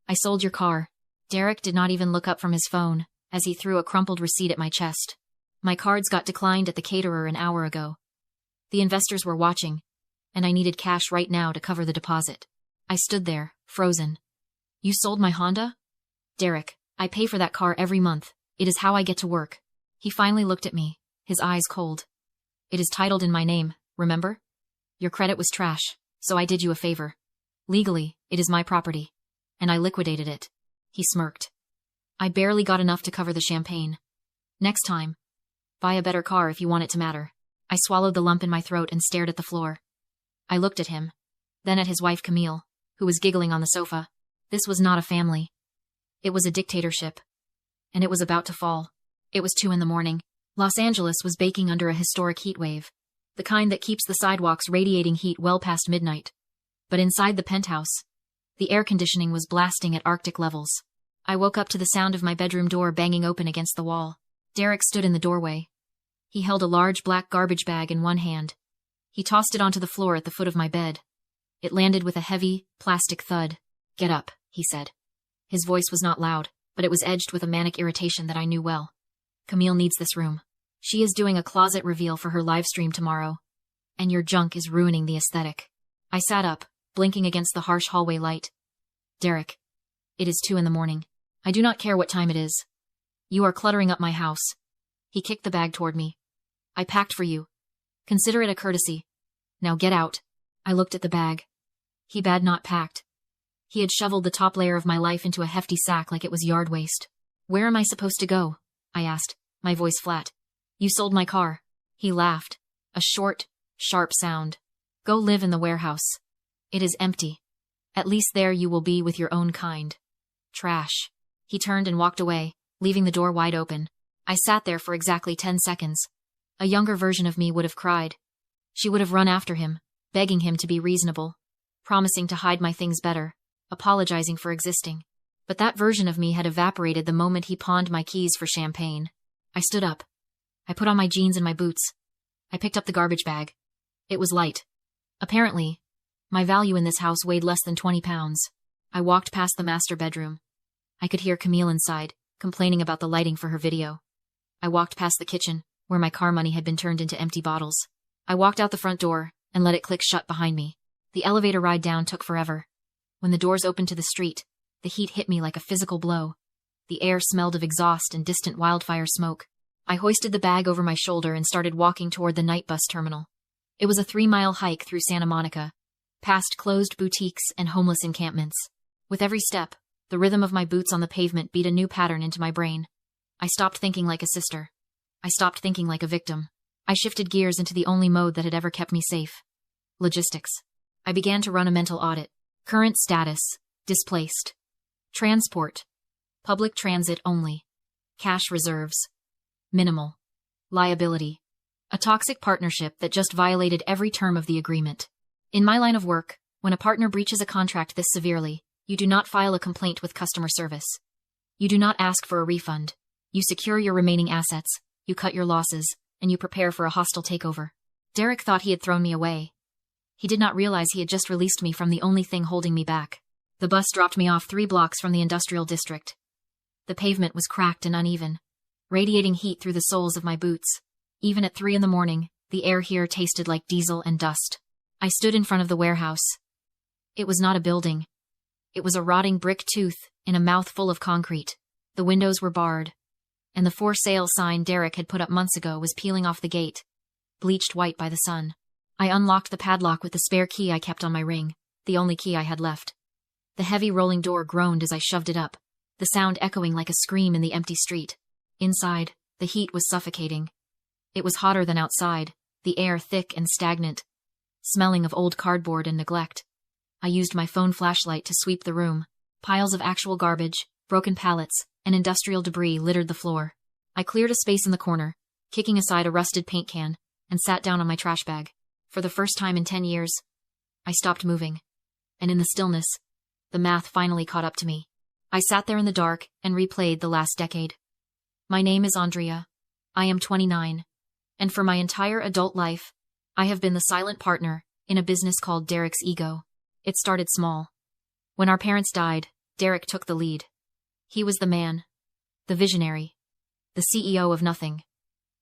I sold your car. Derek did not even look up from his phone, as he threw a crumpled receipt at my chest. My cards got declined at the caterer an hour ago. The investors were watching, and I needed cash right now to cover the deposit. I stood there, frozen. You sold my Honda? Derek, I pay for that car every month. It is how I get to work. He finally looked at me, his eyes cold. It is titled in my name, remember? Your credit was trash, so I did you a favor. Legally, it is my property. And I liquidated it. He smirked. I barely got enough to cover the champagne. Next time, buy a better car if you want it to matter. I swallowed the lump in my throat and stared at the floor. I looked at him, then at his wife Camille, who was giggling on the sofa. This was not a family. It was a dictatorship. And it was about to fall. It was 2 a.m. Los Angeles was baking under a historic heat wave, the kind that keeps the sidewalks radiating heat well past midnight. But inside the penthouse, the air conditioning was blasting at Arctic levels. I woke up to the sound of my bedroom door banging open against the wall. Derek stood in the doorway. He held a large black garbage bag in one hand. He tossed it onto the floor at the foot of my bed. It landed with a heavy, plastic thud. Get up, he said. His voice was not loud, but it was edged with a manic irritation that I knew well. Camille needs this room. She is doing a closet reveal for her live stream tomorrow. And your junk is ruining the aesthetic. I sat up, blinking against the harsh hallway light. Derek. It is 2 a.m. I do not care what time it is. You are cluttering up my house. He kicked the bag toward me. I packed for you. Consider it a courtesy. Now get out. I looked at the bag. He bad not packed. He had shoveled the top layer of my life into a hefty sack like it was yard waste. Where am I supposed to go? I asked, my voice flat. You sold my car. He laughed. A short, sharp sound. Go live in the warehouse. It is empty. At least there you will be with your own kind. Trash. He turned and walked away, leaving the door wide open. I sat there for exactly 10 seconds. A younger version of me would have cried. She would have run after him, begging him to be reasonable, promising to hide my things better, apologizing for existing. But that version of me had evaporated the moment he pawned my keys for champagne. I stood up. I put on my jeans and my boots. I picked up the garbage bag. It was light. Apparently, my value in this house weighed less than 20 pounds. I walked past the master bedroom. I could hear Camille inside, complaining about the lighting for her video. I walked past the kitchen, where my car money had been turned into empty bottles. I walked out the front door, and let it click shut behind me. The elevator ride down took forever. When the doors opened to the street, the heat hit me like a physical blow. The air smelled of exhaust and distant wildfire smoke. I hoisted the bag over my shoulder and started walking toward the night bus terminal. It was a 3-mile hike through Santa Monica, past closed boutiques and homeless encampments. With every step, the rhythm of my boots on the pavement beat a new pattern into my brain. I stopped thinking like a sister. I stopped thinking like a victim. I shifted gears into the only mode that had ever kept me safe. Logistics. I began to run a mental audit. Current status. Displaced. Transport. Public transit only. Cash reserves. Minimal. Liability. A toxic partnership that just violated every term of the agreement. In my line of work, when a partner breaches a contract this severely, you do not file a complaint with customer service. You do not ask for a refund. You secure your remaining assets, you cut your losses, and you prepare for a hostile takeover. Derek thought he had thrown me away. He did not realize he had just released me from the only thing holding me back. The bus dropped me off 3 blocks from the industrial district. The pavement was cracked and uneven, radiating heat through the soles of my boots. Even at 3 a.m, the air here tasted like diesel and dust. I stood in front of the warehouse. It was not a building. It was a rotting brick tooth in a mouthful of concrete. The windows were barred, and the for sale sign Derek had put up months ago was peeling off the gate, bleached white by the sun. I unlocked the padlock with the spare key I kept on my ring, the only key I had left. The heavy rolling door groaned as I shoved it up, the sound echoing like a scream in the empty street. Inside, the heat was suffocating. It was hotter than outside, the air thick and stagnant, smelling of old cardboard and neglect. I used my phone flashlight to sweep the room. Piles of actual garbage, broken pallets, and industrial debris littered the floor. I cleared a space in the corner, kicking aside a rusted paint can, and sat down on my trash bag. For the first time in 10 years, I stopped moving. And in the stillness, the math finally caught up to me. I sat there in the dark and replayed the last decade. My name is Andrea. I am 29. And for my entire adult life, I have been the silent partner in a business called Derek's Ego. It started small. When our parents died, Derek took the lead. He was the man. The visionary. The CEO of nothing.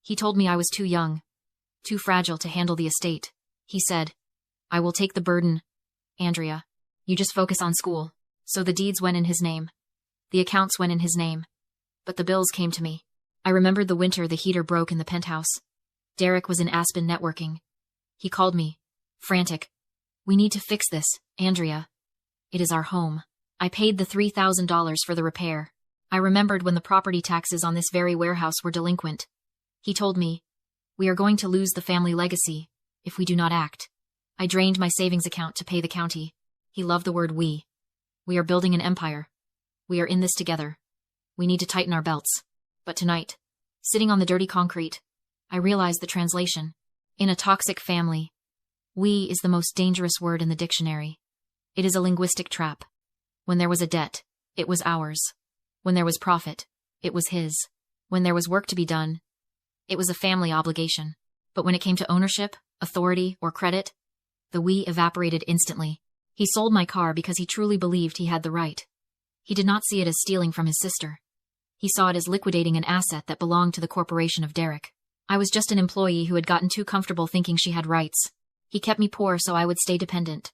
He told me I was too young. Too fragile to handle the estate. He said, "I will take the burden. Andrea, you just focus on school." So the deeds went in his name. The accounts went in his name. But the bills came to me. I remembered the winter the heater broke in the penthouse. Derek was in Aspen networking. He called me. Frantic. "We need to fix this, Andrea. It is our home." I paid the $3,000 for the repair. I remembered when the property taxes on this very warehouse were delinquent. He told me, "We are going to lose the family legacy if we do not act." I drained my savings account to pay the county. He loved the word we. We are building an empire. We are in this together. We need to tighten our belts. But tonight, sitting on the dirty concrete, I realized the translation. In a toxic family, we is the most dangerous word in the dictionary. It is a linguistic trap. When there was a debt, it was ours. When there was profit, it was his. When there was work to be done, it was a family obligation. But when it came to ownership, authority, or credit, the we evaporated instantly. He sold my car because he truly believed he had the right. He did not see it as stealing from his sister. He saw it as liquidating an asset that belonged to the corporation of Derek. I was just an employee who had gotten too comfortable thinking she had rights. He kept me poor so I would stay dependent.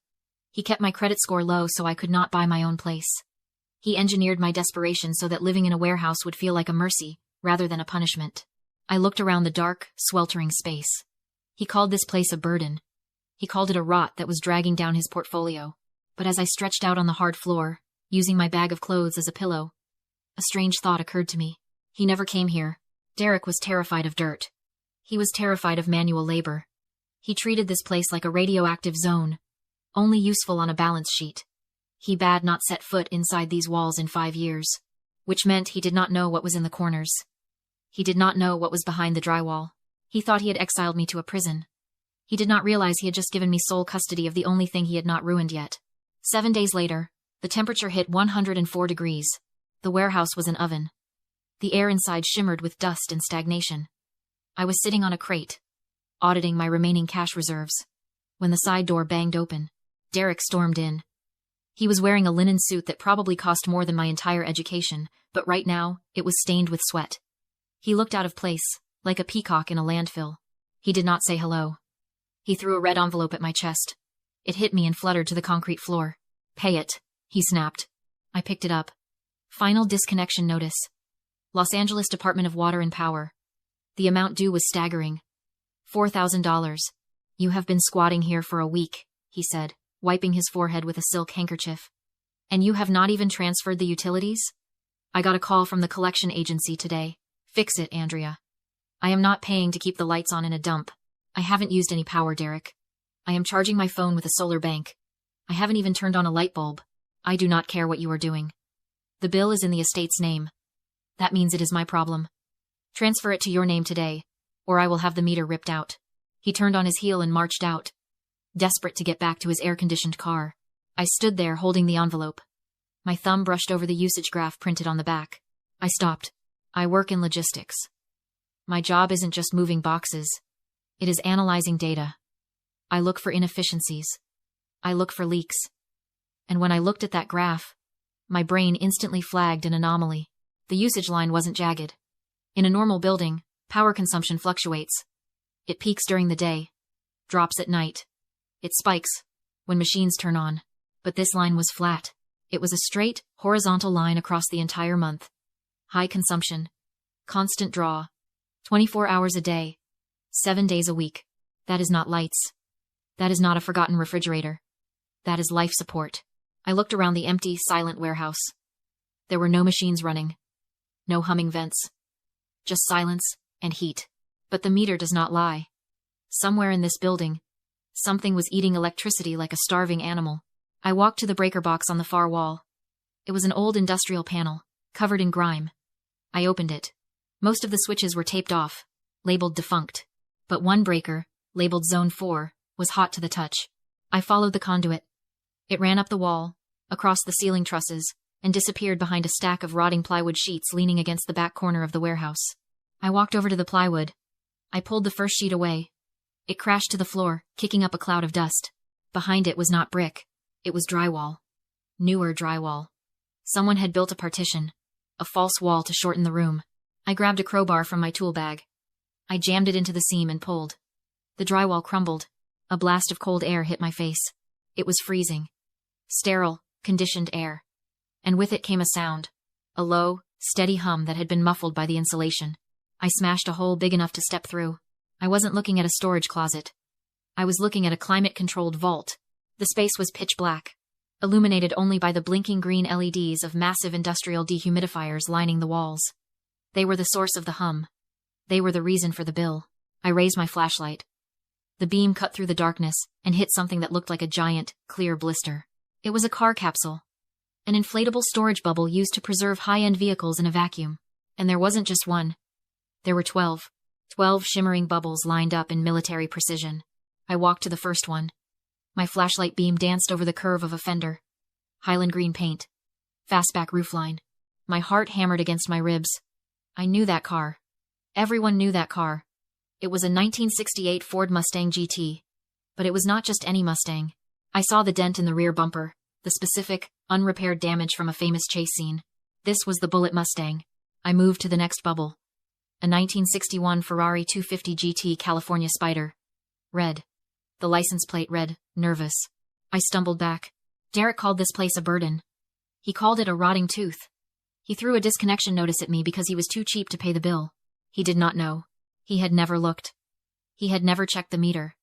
He kept my credit score low so I could not buy my own place. He engineered my desperation so that living in a warehouse would feel like a mercy, rather than a punishment. I looked around the dark, sweltering space. He called this place a burden. He called it a rot that was dragging down his portfolio. But as I stretched out on the hard floor, using my bag of clothes as a pillow, a strange thought occurred to me. He never came here. Derek was terrified of dirt. He was terrified of manual labor. He treated this place like a radioactive zone, only useful on a balance sheet. He bade not set foot inside these walls in 5 years, which meant he did not know what was in the corners. He did not know what was behind the drywall. He thought he had exiled me to a prison. He did not realize he had just given me sole custody of the only thing he had not ruined yet. 7 days later, the temperature hit 104 degrees. The warehouse was an oven. The air inside shimmered with dust and stagnation. I was sitting on a crate, auditing my remaining cash reserves, when the side door banged open. Derek stormed in. He was wearing a linen suit that probably cost more than my entire education, but right now, it was stained with sweat. He looked out of place, like a peacock in a landfill. He did not say hello. He threw a red envelope at my chest. It hit me and fluttered to the concrete floor. "Pay it," he snapped. I picked it up. Final disconnection notice. Los Angeles Department of Water and Power. The amount due was staggering. $4,000. "You have been squatting here for a week," he said, wiping his forehead with a silk handkerchief. "And you have not even transferred the utilities? I got a call from the collection agency today. Fix it, Andrea. I am not paying to keep the lights on in a dump. I haven't used any power, Derek. I am charging my phone with a solar bank. I haven't even turned on a light bulb. I do not care what you are doing. The bill is in the estate's name. That means it is my problem. Transfer it to your name today, or I will have the meter ripped out." He turned on his heel and marched out, desperate to get back to his air-conditioned car. I stood there holding the envelope. My thumb brushed over the usage graph printed on the back. I stopped. I work in logistics. My job isn't just moving boxes. It is analyzing data. I look for inefficiencies. I look for leaks. And when I looked at that graph, my brain instantly flagged an anomaly. The usage line wasn't jagged. In a normal building, power consumption fluctuates. It peaks during the day, drops at night. It spikes when machines turn on. But this line was flat. It was a straight, horizontal line across the entire month. High consumption. Constant draw. 24 hours a day. 7 days a week. That is not lights. That is not a forgotten refrigerator. That is life support. I looked around the empty, silent warehouse. There were no machines running. No humming vents. Just silence and heat. But the meter does not lie. Somewhere in this building, something was eating electricity like a starving animal. I walked to the breaker box on the far wall. It was an old industrial panel, covered in grime. I opened it. Most of the switches were taped off, labeled defunct. But one breaker, labeled Zone 4, was hot to the touch. I followed the conduit. It ran up the wall, across the ceiling trusses, and disappeared behind a stack of rotting plywood sheets leaning against the back corner of the warehouse. I walked over to the plywood. I pulled the first sheet away. It crashed to the floor, kicking up a cloud of dust. Behind it was not brick. It was drywall. Newer drywall. Someone had built a partition, a false wall to shorten the room. I grabbed a crowbar from my tool bag. I jammed it into the seam and pulled. The drywall crumbled. A blast of cold air hit my face. It was freezing. Sterile, conditioned air. And with it came a sound. A low, steady hum that had been muffled by the insulation. I smashed a hole big enough to step through. I wasn't looking at a storage closet. I was looking at a climate-controlled vault. The space was pitch black, illuminated only by the blinking green LEDs of massive industrial dehumidifiers lining the walls. They were the source of the hum. They were the reason for the bill. I raised my flashlight. The beam cut through the darkness and hit something that looked like a giant, clear blister. It was a car capsule. An inflatable storage bubble used to preserve high-end vehicles in a vacuum. And there wasn't just one. There were 12. 12 shimmering bubbles lined up in military precision. I walked to the first one. My flashlight beam danced over the curve of a fender. Highland green paint. Fastback roofline. My heart hammered against my ribs. I knew that car. Everyone knew that car. It was a 1968 Ford Mustang GT. But it was not just any Mustang. I saw the dent in the rear bumper, the specific, unrepaired damage from a famous chase scene. This was the Bullitt Mustang. I moved to the next bubble. A 1961 Ferrari 250 GT California Spider. Red. The license plate read, nervous. I stumbled back. Derek called this place a burden. He called it a rotting tooth. He threw a disconnection notice at me because he was too cheap to pay the bill. He did not know. He had never looked. He had never checked the meter.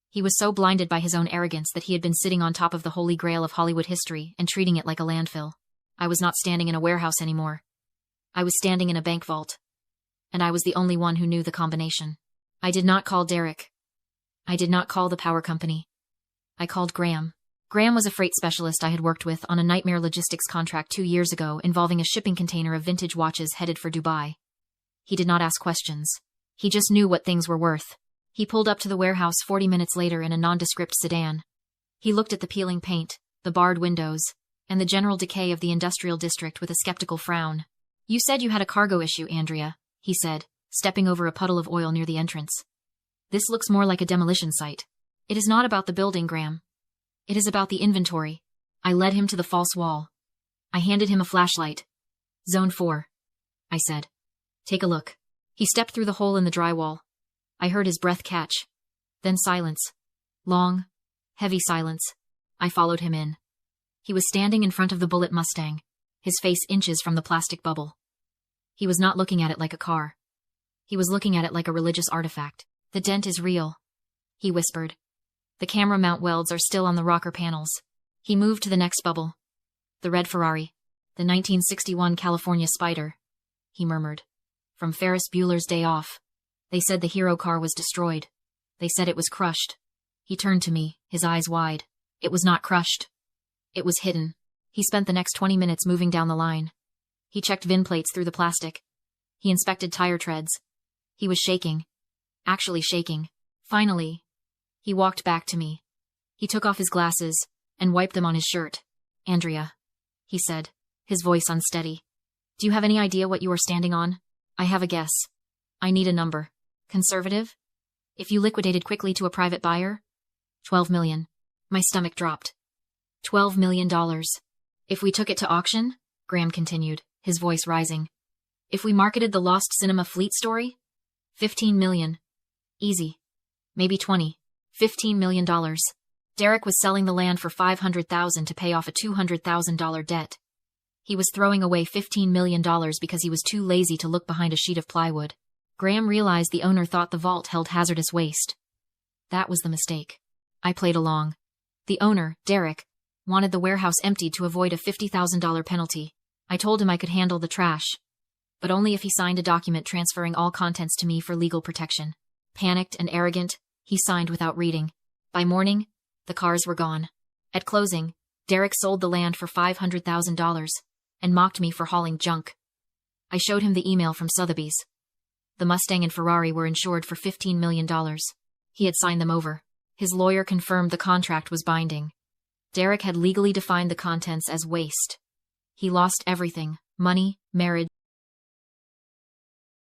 He was so blinded by his own arrogance that he had been sitting on top of the holy grail of Hollywood history and treating it like a landfill. I was not standing in a warehouse anymore. I was standing in a bank vault. And I was the only one who knew the combination. I did not call Derek. I did not call the power company. I called Graham. Graham was a freight specialist I had worked with on a nightmare logistics contract 2 years ago involving a shipping container of vintage watches headed for Dubai. He did not ask questions. He just knew what things were worth. He pulled up to the warehouse 40 minutes later in a nondescript sedan. He looked at the peeling paint, the barred windows, and the general decay of the industrial district with a skeptical frown. "You said you had a cargo issue, Andrea," he said, stepping over a puddle of oil near the entrance. "This looks more like a demolition site." "It is not about the building, Graham. It is about the inventory." I led him to the false wall. I handed him a flashlight. "Zone 4. I said. "Take a look." He stepped through the hole in the drywall. I heard his breath catch. Then silence. Long, heavy silence. I followed him in. He was standing in front of the Bullitt Mustang, his face inches from the plastic bubble. He was not looking at it like a car. He was looking at it like a religious artifact. "The dent is real," he whispered. "The camera mount welds are still on the rocker panels." He moved to the next bubble. "The red Ferrari. The 1961 California Spider," he murmured. "From Ferris Bueller's Day Off. They said the hero car was destroyed. They said it was crushed." He turned to me, his eyes wide. "It was not crushed. It was hidden." He spent the next 20 minutes moving down the line. He checked VIN plates through the plastic. He inspected tire treads. He was shaking. Actually shaking. Finally, he walked back to me. He took off his glasses and wiped them on his shirt. "Andrea," he said, his voice unsteady. "Do you have any idea what you are standing on?" "I have a guess. I need a number." "Conservative? If you liquidated quickly to a private buyer?" $12 million. My stomach dropped. $12 million. "If we took it to auction?" Graham continued, his voice rising. "If we marketed the Lost Cinema Fleet story? $15 million. Easy. Maybe 20. $15 million. Derek was selling the land for $500,000 to pay off a $200,000 debt. He was throwing away $15 million because he was too lazy to look behind a sheet of plywood. Graham realized the owner thought the vault held hazardous waste. That was the mistake. I played along. The owner, Derek, wanted the warehouse emptied to avoid a $50,000 penalty. I told him I could handle the trash, but only if he signed a document transferring all contents to me for legal protection. Panicked and arrogant, he signed without reading. By morning, the cars were gone. At closing, Derek sold the land for $500,000 and mocked me for hauling junk. I showed him the email from Sotheby's. The Mustang and Ferrari were insured for $15 million. He had signed them over. His lawyer confirmed the contract was binding. Derek had legally defined the contents as waste. He lost everything: money, marriage,